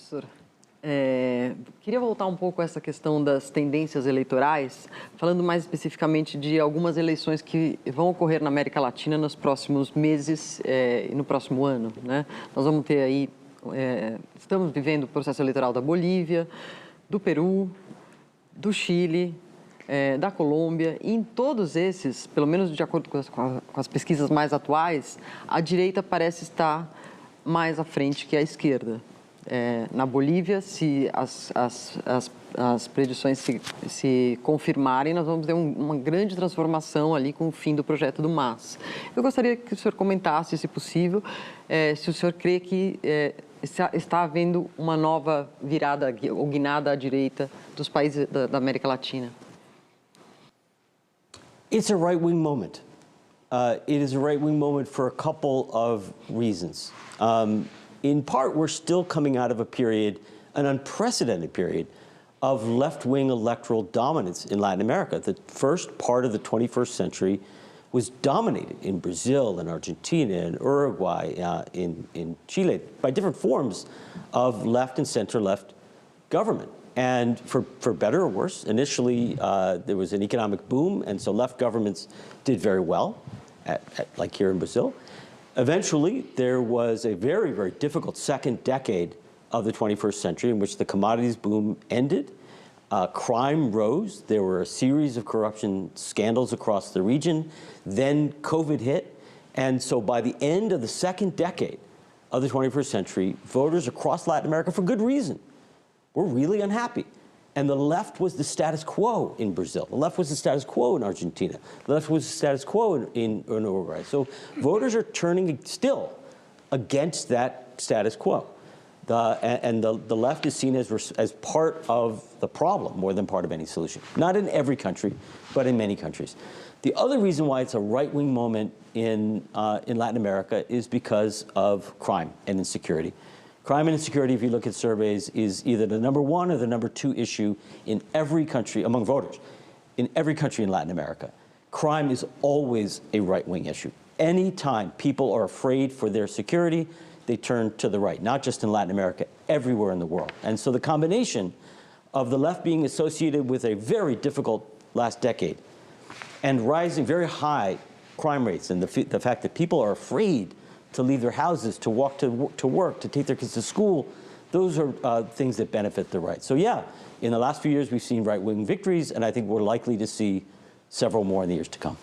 professor. Queria voltar um pouco a essa questão das tendências eleitorais, falando mais especificamente de algumas eleições que vão ocorrer na América Latina nos próximos meses e no próximo ano, né? Nós vamos ter aí, estamos vivendo o processo eleitoral da Bolívia, do Peru, do Chile, da Colômbia, e em todos esses, pelo menos de acordo com as pesquisas mais atuais, a direita parece estar mais à frente que a esquerda. Na Bolívia, se as predições se confirmarem, nós vamos ter uma grande transformação ali com o fim do projeto do MAS. Eu gostaria que o senhor comentasse, se possível, se o senhor crê que está havendo uma nova virada ou guinada à direita dos países da América Latina. It's a right-wing moment. It is a right-wing moment for a couple of reasons. In part, we're still coming out of a period, an unprecedented period, of left-wing electoral dominance in Latin America. The first part of the 21st century was dominated in Brazil and Argentina and Uruguay, in Chile, by different forms of left and center-left government. And for better or worse, initially there was an economic boom, and so left governments did very well, like here in Brazil. Eventually, there was a very, very difficult second decade of the 21st century in which the commodities boom ended. Crime rose. There were a series of corruption scandals across the region. Then COVID hit. And so by the end of the second decade of the 21st century, voters across Latin America, for good reason, were really unhappy. And the left was the status quo in Brazil. The left was the status quo in Argentina. The left was the status quo in Uruguay. So voters are turning still against that status quo. The left is seen as part of the problem more than part of any solution. Not in every country, but in many countries. The other reason why it's a right-wing moment in Latin America is because of crime and insecurity. Crime and insecurity, if you look at surveys, is either the #1 or the #2 issue in every country, among voters, in every country in Latin America. Crime is always a right-wing issue. Anytime people are afraid for their security, they turn to the right, not just in Latin America, everywhere in the world. And so the combination of the left being associated with a very difficult last decade and rising very high crime rates and the fact that people are afraid to leave their houses, to walk to work, to take their kids to school, those are things that benefit the right. So yeah, in the last few years we've seen right-wing victories, and I think we're likely to see several more in the years to come.